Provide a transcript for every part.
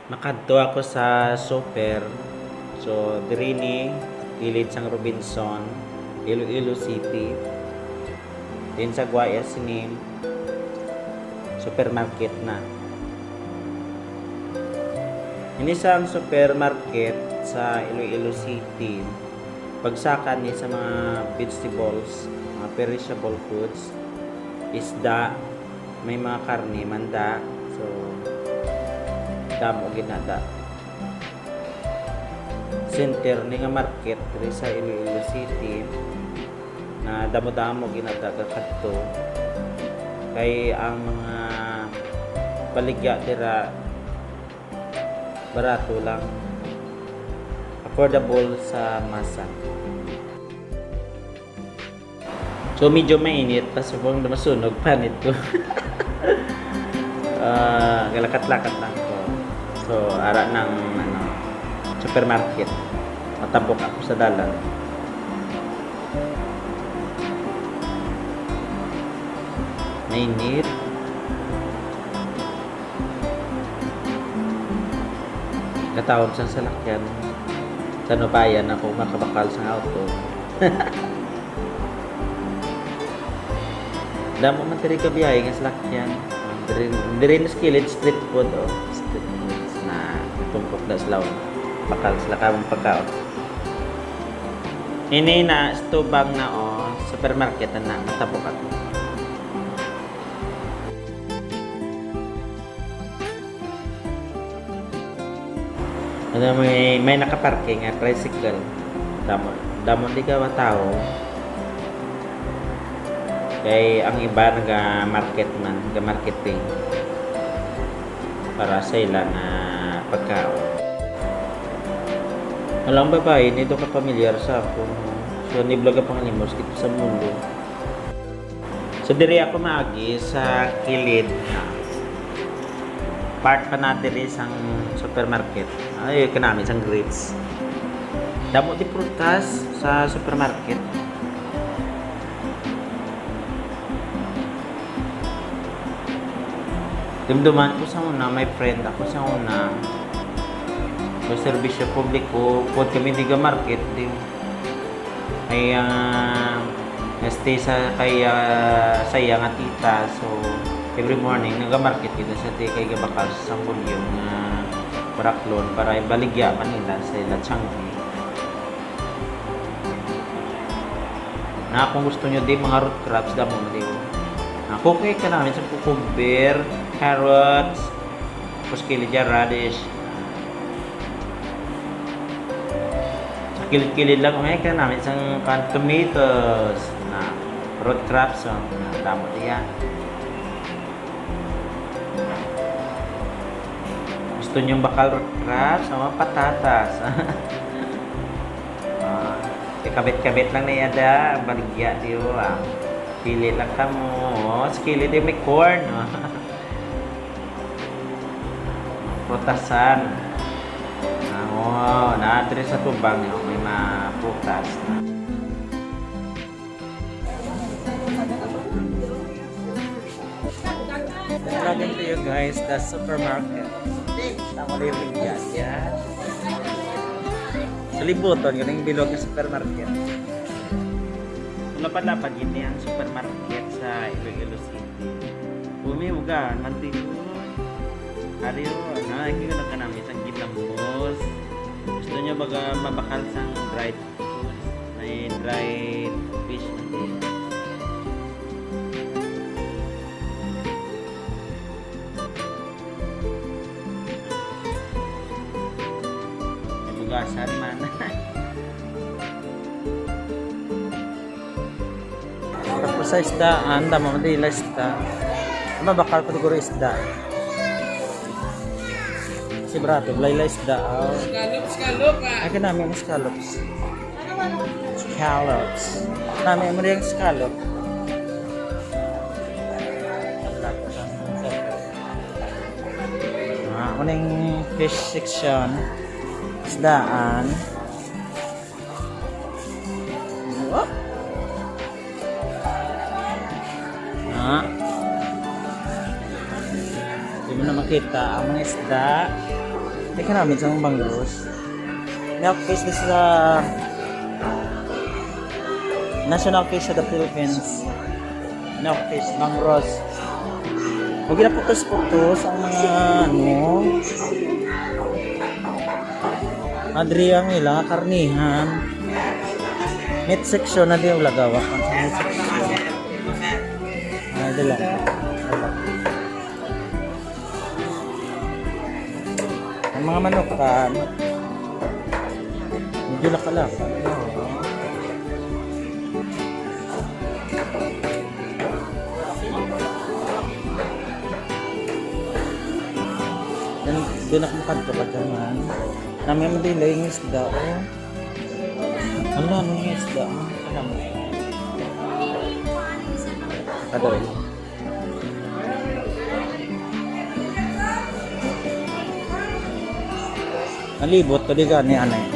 Nakadto ako sa super. So, diri ni gilid sang Robinson, Iloilo City. Din sa Guaya sining supermarket na. Ini sa supermarket sa Iloilo City. Pagsakan ni sa mga vegetables, mga perishable foods, isda, may mga karne, manda. So, damo ginada. Center ni nga market diri sa Iloilo City na damo-damo ginada kadto kay ang mga baligya dira barato lang, affordable sa masa. So medyo mainit pa sa buong masunog panit ko. Galakat-lakat lang ko. So ara ng supermarket. Matapok ako sa dalan. Mainit. Katawag sa salakyan. Sa Nubayan ako makabakal sa auto. Damo man diri ka biyahe nga salakyan. Diri na skilled street food street foods na tumpok na slaw. Bakal sila kamong pagkaon. Ini na stubang na supermarket na matapok ako. May nakaparking nga tricycle. Damo di ka tao. Kay ang iba naga-market man, naga-marketing para sa ilang pagkaon. Alam babae, nito ka pamilyar sa ako. So, niblaga pang limos dito sa mundo. So, diri ako maagi sa kilid. Part pa na diri sang supermarket. Ay, kanami sang grapes. Damo di prutas sa supermarket. Dumduman ko sa una, my friend ako sa una. Sa serbisyo publiko, pod kami di market din. Ay stay sa kay saya nga tita. So every morning naga-market kita sa kay gabakal sa Bulyo nga Baraklon para ibaligya man nila sa ila Changi. Na kung gusto nyo di mga root crops damo mo di. Ako kay ka namin sa cucumber, carrots, puskilidya, radish. Sa kilid-kilid lang kung ka namin sa tomatoes, na root crops, damo diya. Gusto nyo bakal root crops, sama patatas. Kabit-kabit lang na yada, baligya diyo Pili lang ka mo. Sa kilid may corn. Prutasan. Na-address sa tubang may mga prutas. Welcome to you guys, the supermarket. Tama living yan. Sa libuton, yun yung bilog ng supermarket. Lapad-lapad yun ang supermarket sa Iloilo City. Umiugan, mantigo. Ariyo, hindi ko na namin isang ginamos. Gusto nyo baga mabakal sang dried foods. May dried fish na din. May bugasan man. Tapos sa isdaan, damo mo din isda. Mabakal ko siguro isda. Si Brato, blay isda. Scallops. Ay, kanami ang scallops. Kanami mo rin yung scallop. Ano yung fish section. Isdaan. Hindi mo na makita ang mga isda. Teka namin sa Bangus. Milk fish this is national fish of the Philippines. Milk fish, Bangros. Huwag na putos-putos ang mga Adri ang ila, karnihan. Meat section na di ang lagawa. Meat section. Ay, dala. Ang mga manukan, medyo lakalakan. Doon ako makanto ka dyan. Namin madila yung isda. Ano yung isda? Alam mo. Kadoy. Nalibot ko di gani anay.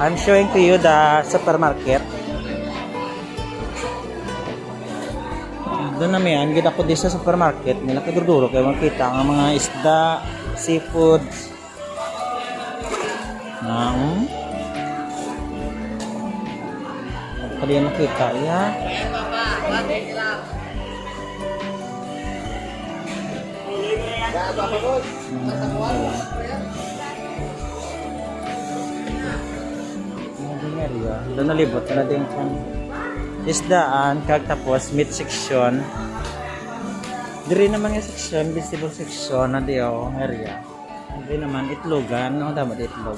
I'm showing to you the supermarket. Doon namin yan, gina ko din sa supermarket nila kadurduro kayo makita ang mga isda, seafoods. Kalian makita ya. Doon nalibot na din kung isdaan, kag tapos meat section. Diri naman yung section, vegetable section na diyo, area. Diri naman itlogan, no tama di itlog.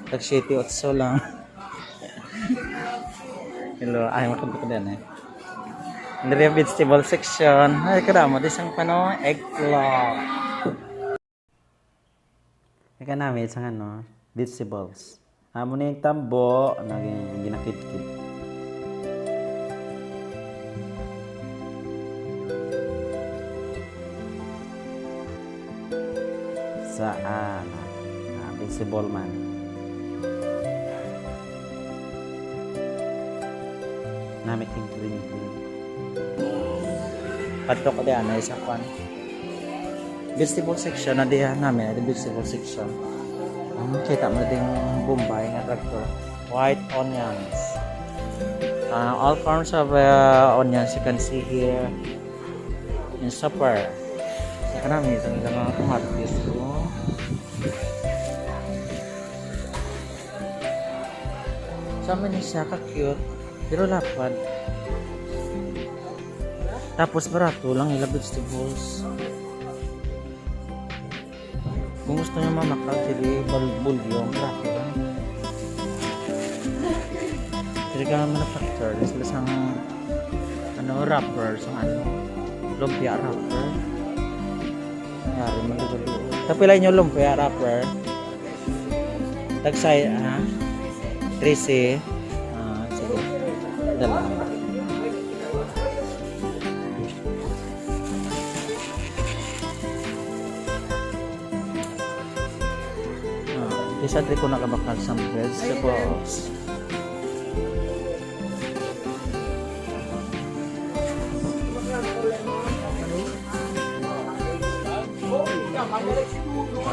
Tag 7-8 lang. Hello, ay makabot ko din eh. Diri yung vegetable section. Ay kadamo di sang pano eggplant. Ika namin isang vegetables. Amo na yung tambo, naging ginakit-kit. Saan? Visible man. Namit yung green. Patok ko diyan na isa kwan. Vegetable section na diyan namin. The vegetable section. Kita mo din Bombay nga tractor. White onions. All forms of onions you can see here in supper. Karami isang mga kamatis. Sama niya siya ka-cute. Pero lapad. Tapos barato lang ila vegetables. Kung gusto nyo mamakal, sili bulyong, barato lang. Sili ka manufacturer. Sila sang wrapper, sang lumpia wrapper. Yari magagaluo. Tapilay nyo lumpia wrapper. Tagsay, 13. Sige. Dala. Isa ko nakabakal sa vegetables.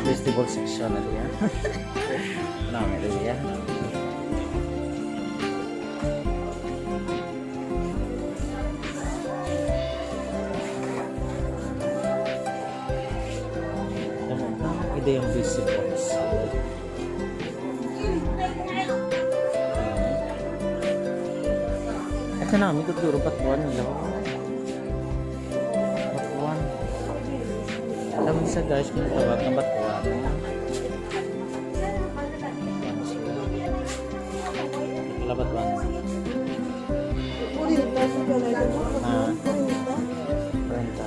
Vegetable section na diyan. Namin na diyan. Ito yung vegetables. Ito namin tuturo batuan nila. Batuan. Alam mo sa guys kung tawag ng batuan. Ito batuan. Renta.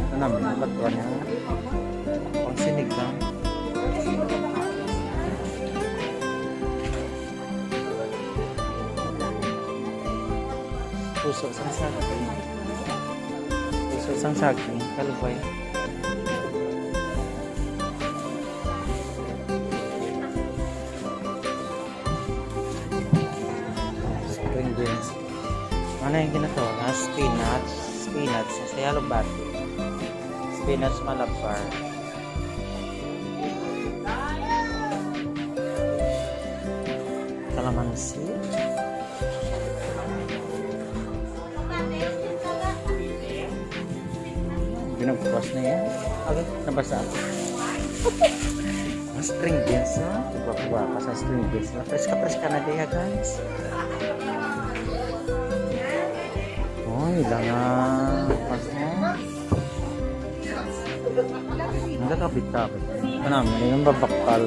Ito namin batuan niya. Pang sinig lang. Puso sang saging. Puso sang saging. Kalubay. Spring beans. Ano yung ginagawa? Spinach. spinach sa halubati. Spinach malabar. Kalamansi. Binagpuas na yan. Okay, nabasa ako. String beans, ha? Kuha pa sa string beans. Fresh ka na diya, guys. Uy, lang nagkakabit-kabit. Kanami, yung babakal.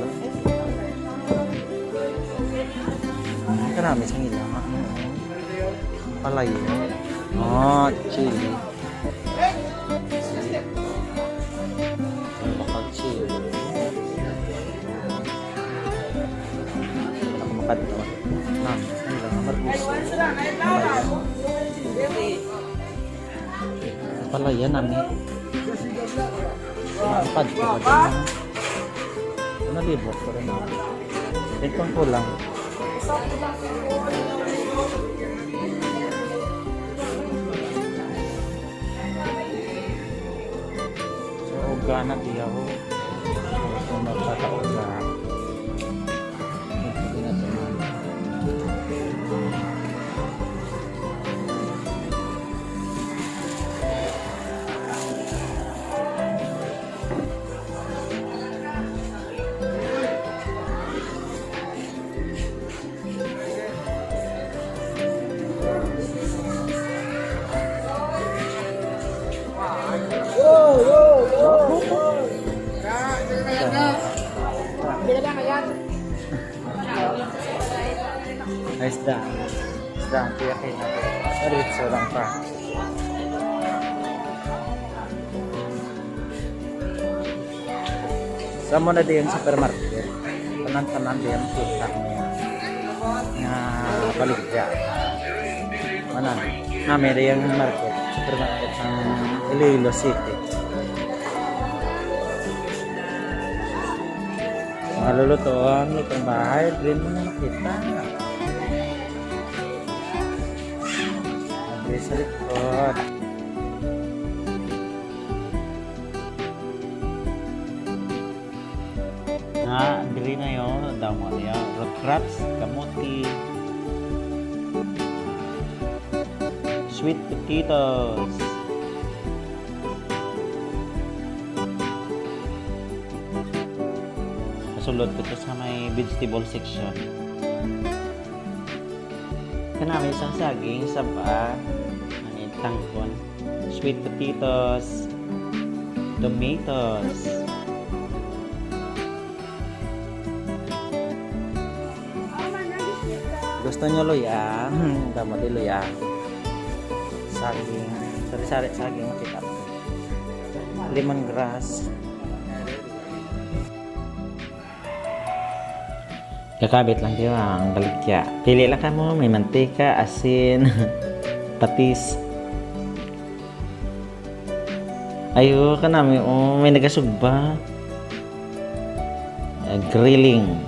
Kanami, sang ilang. Palayo. Chili. Bakal chili. Ako makadlaw. Nam, sang ilang. Marbuso. Palaya namin. Pad ko ba? Nalibot ko rin ako. Itong kulang. So, uga na di ako. So, magkakauga. Hindi na tuman. Isda ang tiyakin natin. Ritso lang pa. Sa mo na din supermarket. Tanan-tanan din kita niya. Nga baligya. Mana? Namin na yung market. Supermarket ng Iloilo City. Mga lulutuan, lutong bahay, rin mo na makita. Sa likod. Dili na yun. Damo niya. Root crops, kamuti, sweet potatoes, kasulod ko ito sa may vegetable section. Kanami isang saging, saba, tangkon, sweet potatoes, tomatoes, gusto nyo luya? Damo di luya, saging, sari-sari saging makita, lemongrass. Kakabit lang di ba ang baligya. Pili lang ka mo, may mantika, asin, patis. Ayo ka namin, may nagasugba. Grilling.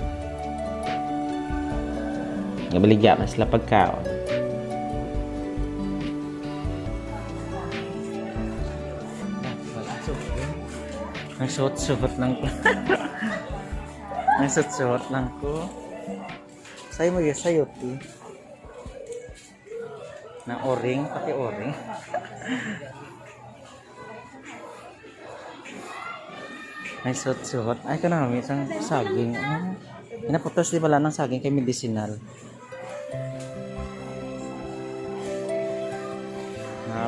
Nabaligya na sila pagkaon. Ang suot-suot lang ko. Ang suot-suot lang ko. Sa'yo mo yung sayoti. Na o-ring, pati o-ring. Ay, suot-suot. Ay, ka namin, isang saging. Inaputos di pala ng saging kay medicinal.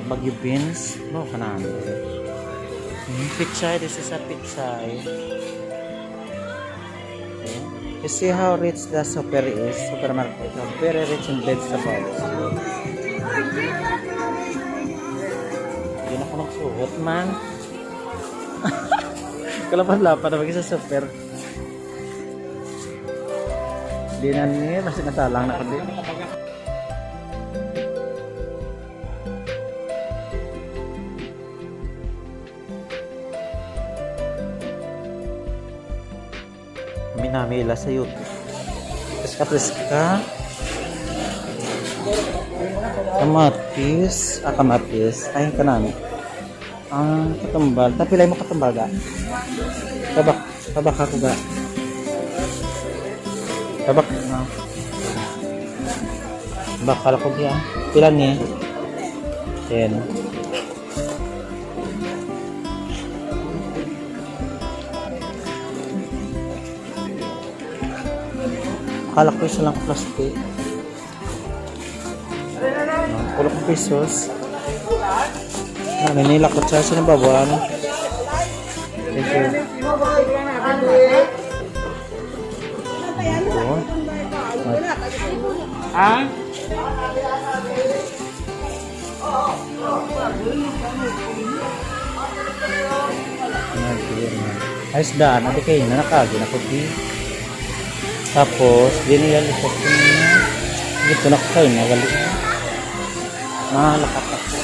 Bagyo beans. Oh, ka namin. Pichay, this is a pichay. Okay. You see how rich the supermarket. Very rich in vegetables. Hindi na ko nagsuot, man. Kalapan-lapan na maging sa super. Di na niya, kasi natalang na kami. Minamila sa YouTube. Preska-preska. Kamatis. Kamatis. Ay, kanami. Katumbal. Tapilay mo katumbal ga. Tabak ako ga. Tabak. Bakal ko diyan. Pila ni? 10. Akala ko isa lang plastic. 10 pesos. Nila ko sa sinabawan. Thank you. Ito. Ah? Ayos daan, nabi kayo na nakagi na puti. Tapos, dinilalikot ko niya. Dito na kayo na galit. Mahalakat ako.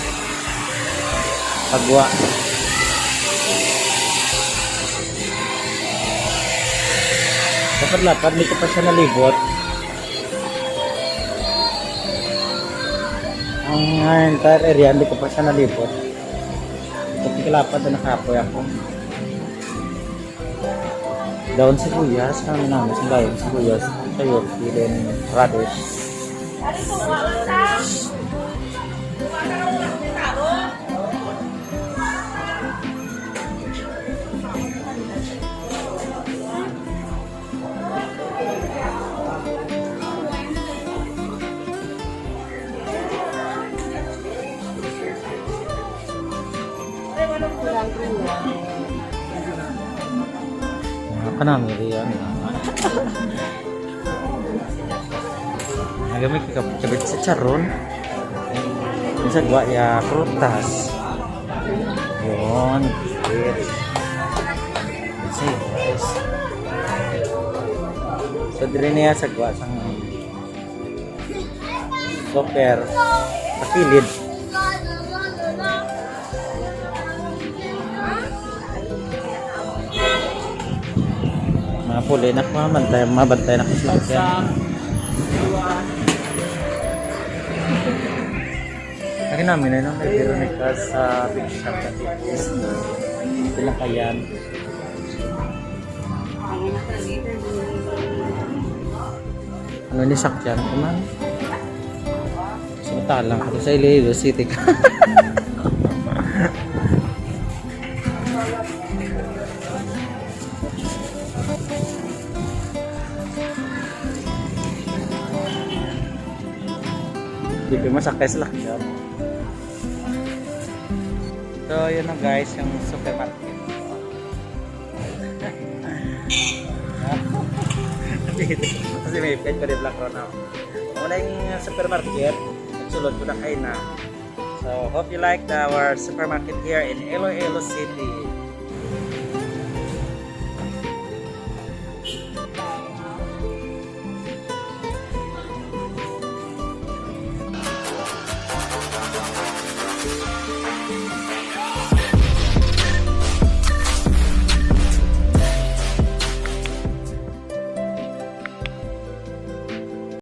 Pagwa. Lapad-lapad, hindi ko pa siya nalibot. Ang entire area, hindi ko pa siya nalibot. Kasi kalapad na nakapoy ako. Daon sibuyas, kami namin sa daon sibuyas, sayote, then radish. Kanami riyan. Nagamit ka kabit sa charon. Isa gwa ya prutas. Yon, wait. See, guys. So dire niya sa gwa sang super pakilid. Mga puli na mabantay na ko sila dyan. Kaya namin ay nung nag-Veronica sa big shop na titis na Tilakayan. Ano ni sakyan ko man? Samatalang ako sa Iloilo City ka. Hindi ko masakay sa lakyan. So, yun na guys, yung supermarket. Kasi may pet ko rin black ron now. Muna yung supermarket, nagsulod ko na kayo na. So, hope you liked our supermarket here in Iloilo City.